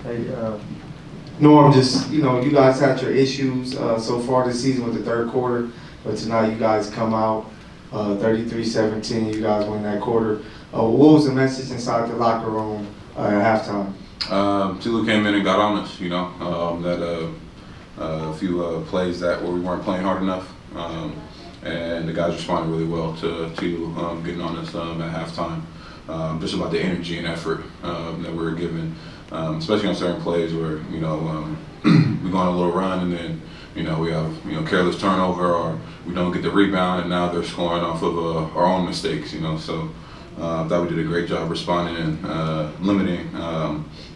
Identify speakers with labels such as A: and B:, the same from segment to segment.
A: Hey, Norm, just, you guys had your issues so far this season with the third quarter, but tonight you guys come out 33-17, you guys win that quarter. What was the message inside the locker room at halftime?
B: Tulu came in and got on us, that a few plays that where we weren't playing hard enough, and the guys responded really well to getting on us at halftime. Just about the energy and effort that we were given, especially on certain plays where we go on a little run and then we have careless turnover or we don't get the rebound and now they're scoring off of our own mistakes. So I thought we did a great job responding and limiting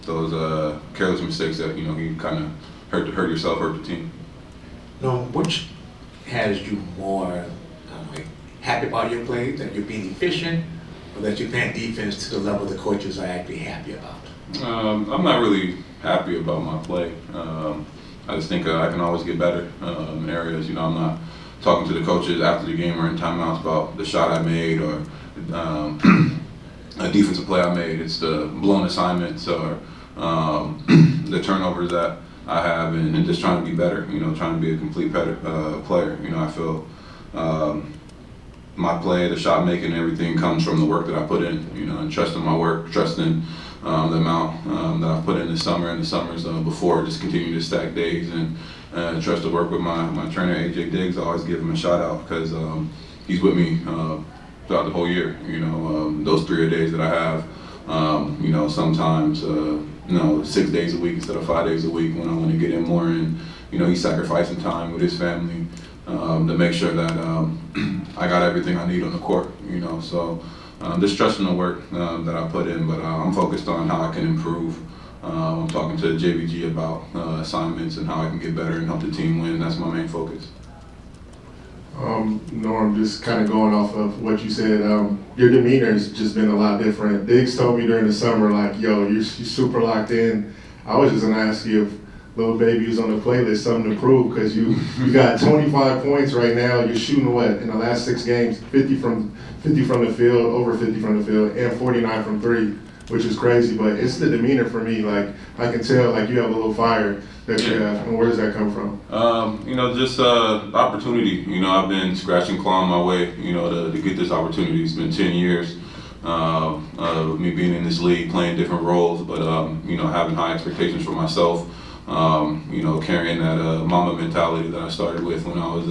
B: those careless mistakes that you kind of hurt yourself, hurt the team.
C: Which has you more happy about your play, that you're being efficient, or that you're playing defense to the level the coaches are actually happy about?
B: I'm not really happy about my play. I just think I can always get better in areas. I'm not talking to the coaches after the game or in timeouts about the shot I made or a defensive play I made. It's the blown assignments or the turnovers that I have, and just trying to be better. Trying to be a complete player. I feel my play, the shot making, everything comes from the work that I put in. And trusting my work, trusting the amount that I've put in this summer and the summers before, just continue to stack days and trust to work with my trainer AJ Diggs. I always give him a shout out because he's with me throughout the whole year. Those 3 days that I have, sometimes 6 days a week instead of 5 days a week when I want to get in more, and he's sacrificing time with his family to make sure that I got everything I need on the court. So just trusting the work that I put in, but I'm focused on how I can improve. I'm talking to JBG about assignments and how I can get better and help the team win. That's my main focus.
D: Norm, just kind of going off of what you said, your demeanor has just been a lot different. Diggs told me during the summer, you're super locked in. I was just going to ask you if Little Baby was on the playlist, something to prove, because you got 25 points right now. You're shooting in the last 6 games, 50 from the field, over 50 from the field, and 49 from 3, which is crazy. But it's the demeanor for me. I can tell you have a little fire that you have. And where does that come from?
B: Just opportunity. I've been scratching, clawing my way, to get this opportunity. It's been 10 years of me being in this league, playing different roles, but having high expectations for myself. Carrying that mama mentality that I started with when I was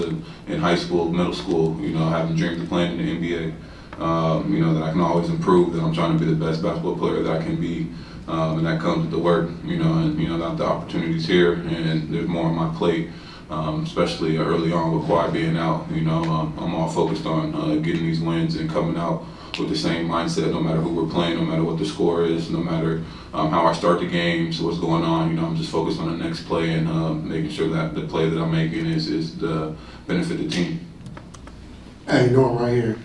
B: in high school, middle school, having dreams of playing in the NBA, that I can always improve, that I'm trying to be the best basketball player that I can be, and that comes with the work, and the opportunities here, and there's more on my plate, especially early on with Kawhi being out. I'm all focused on getting these wins and coming out with the same mindset, no matter who we're playing, no matter what the score is, no matter how I start the games, what's going on. I'm just focused on the next play and making sure that the play that I'm making is the benefit the team.
E: Hey, Norm, right here.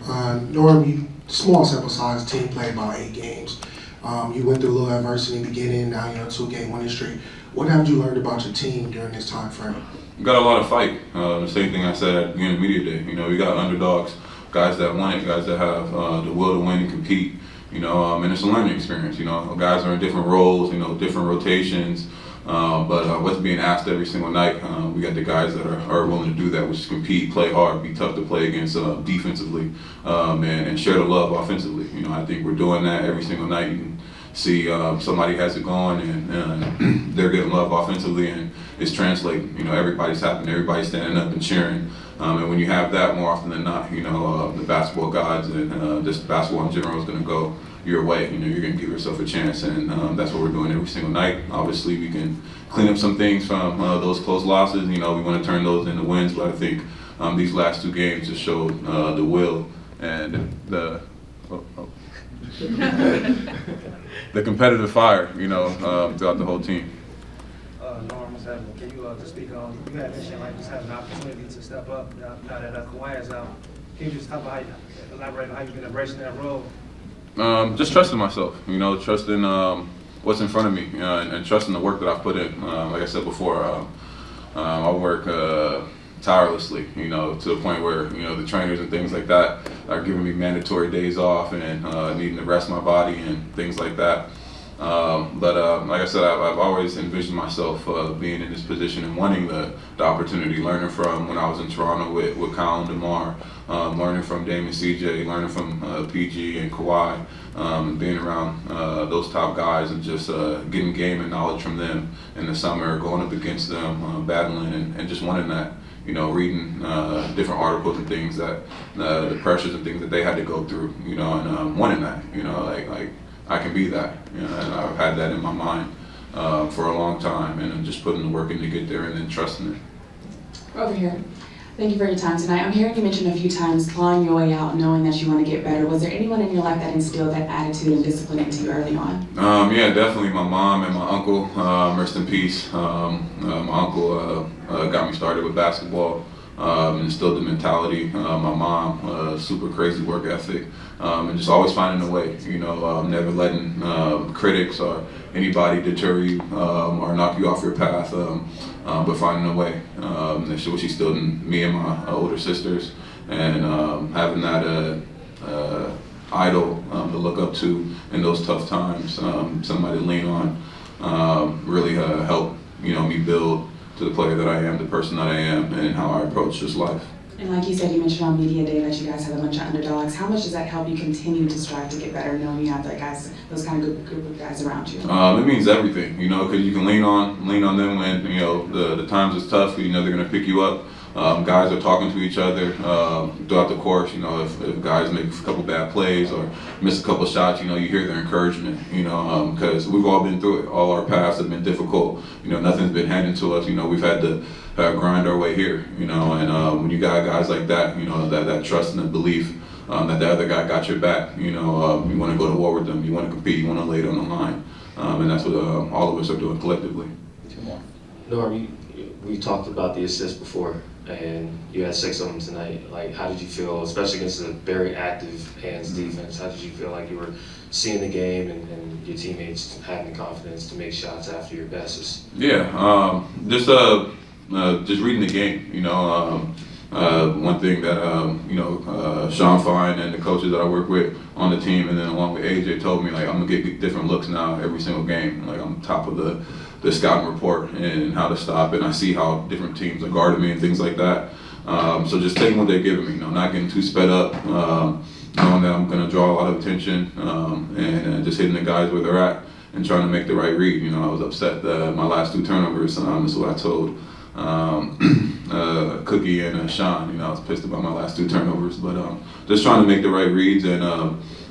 E: Norm, small sample size, team played about 8 games. You went through a little adversity in the beginning, now you're on a 2-game winning streak. What have you learned about your team during this time frame?
B: We got a lot of fight. The same thing I said at the beginning of media day. We got underdogs, guys that want it, guys that have the will to win and compete. And it's a learning experience. Guys are in different roles, different rotations. But what's being asked every single night, we got the guys that are willing to do that, which is compete, play hard, be tough to play against defensively, and share the love offensively. I think we're doing that every single night. You can see somebody has it going and they're getting love offensively and it's translating. Everybody's happy, everybody's standing up and cheering. And when you have that more often than not, the basketball gods and just basketball in general is going to go your way. You're going to give yourself a chance, and that's what we're doing every single night. Obviously, we can clean up some things from those close losses. We want to turn those into wins, but I think these last 2 games just showed the will and the competitive fire, throughout the whole team.
F: Norm, can you just speak on, you had mentioned just having an opportunity to step up now that Kawhi is out. Can you just talk about elaborate on how you've been embracing that role?
B: Just trusting myself, trusting what's in front of me, and trusting the work that I've put in. Like I said before, I work tirelessly, to the point where, the trainers and things like that are giving me mandatory days off and needing to rest my body and things like that. But like I said, I've always envisioned myself being in this position and wanting the opportunity, learning from when I was in Toronto with Kyle and DeMar, learning from Dame and CJ, learning from PG and Kawhi, being around those top guys and just getting game and knowledge from them in the summer, going up against them, battling and just wanting that. You know, reading different articles and things that the pressures and things that they had to go through, you know, and wanting that, you know, like I can be that, you know, and I've had that in my mind for a long time, and I'm just putting the work in to get there and then trusting it.
G: Over here. Thank you for your time tonight. I'm hearing you mention a few times clawing your way out, knowing that you want to get better. Was there anyone in your life that instilled that attitude and discipline into you early on?
B: Yeah, definitely my mom and my uncle, rest in peace. My uncle got me started with basketball, instilled the mentality. My mom, super crazy work ethic, and just always finding a way, you know, never letting critics or anybody deter you or knock you off your path, but finding a way. That's what she instilled in me and my older sisters, and having that idol to look up to in those tough times, somebody to lean on, really helped, you know, me build to the player that I am, the person that I am, and how I approach this life.
G: And like you said, you mentioned on Media Day that you guys have a bunch of underdogs. How much does that help you continue to strive to get better, knowing you have those kind of group of guys around you?
B: It means everything, you know, because you can lean on them when, you know, the times is tough. You know they're gonna pick you up. Guys are talking to each other throughout the course. You know, if guys make a couple bad plays or miss a couple shots, you know, you hear their encouragement. You know, because we've all been through it. All our paths have been difficult. You know, nothing's been handed to us. You know, we've had to grind our way here. You know, and when you got guys like that, you know, that trust and the belief that the other guy got your back. You know, you want to go to war with them. You want to compete. You want to lay it on the line. And that's what all of us are doing collectively.
H: Norm, we talked about the assists before, and you had 6 of them tonight. Like, how did you feel, especially against a very active hands defense? How did you feel like you were seeing the game and your teammates having the confidence to make shots after your passes?
B: Yeah, just reading the game. You know, one thing that you know, Sean Fine and the coaches that I work with on the team, and then along with AJ, told me like I'm gonna get different looks now every single game. Like I'm top of the scouting report and how to stop, and I see how different teams are guarding me and things like that. So just taking what they're giving me, you know, not getting too sped up, knowing that I'm going to draw a lot of attention, and just hitting the guys where they're at and trying to make the right read. You know, I was upset that my last 2 turnovers. Is what I told Cookie and Sean. You know, I was pissed about my last 2 turnovers, but just trying to make the right reads and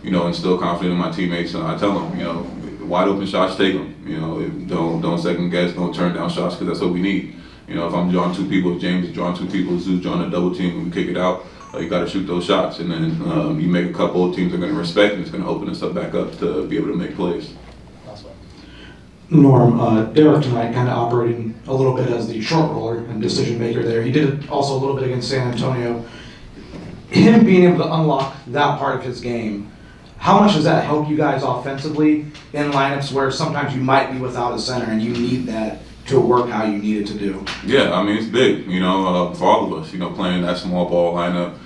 B: you know, instill confidence in my teammates. I tell them, you know, wide open shots, take them. You know, don't second guess, don't turn down shots, because that's what we need. You know, if I'm drawing 2 people, if James is drawing 2 people, Zoo's drawing a double team, and we kick it out, you got to shoot those shots, and then you make a couple of teams are going to respect, and it's going to open us up back up to be able to make plays.
I: Norm, Derek tonight kind of operating a little bit as the short roller and decision maker there. He did it also a little bit against San Antonio. Him being able to unlock that part of his game, how much does that help you guys offensively in lineups where sometimes you might be without a center and you need that to work how you need it to do?
B: Yeah, I mean, it's big, you know, for all of us, you know, playing that small ball lineup,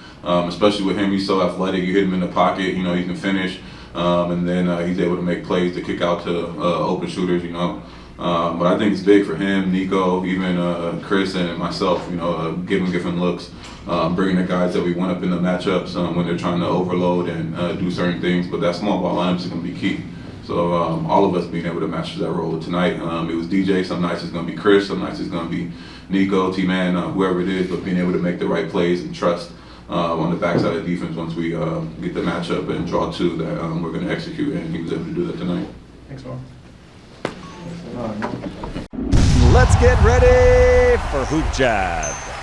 B: especially with him. He's so athletic. You hit him in the pocket, you know, he can finish, and then he's able to make plays to kick out to open shooters, you know. But I think it's big for him, Nico, even Chris and myself, you know, giving different looks, bringing the guys that we want up in the matchups when they're trying to overload and do certain things. But that small ball lineup is going to be key. So all of us being able to match that role tonight. It was DJ. Some nights it's going to be Chris. Some nights it's going to be Nico, T-Man, whoever it is. But being able to make the right plays and trust on the backside of the defense once we get the matchup and draw 2 that we're going to execute. And he was able to do that tonight.
F: Thanks, Norm.
J: Let's get ready for HoopJab.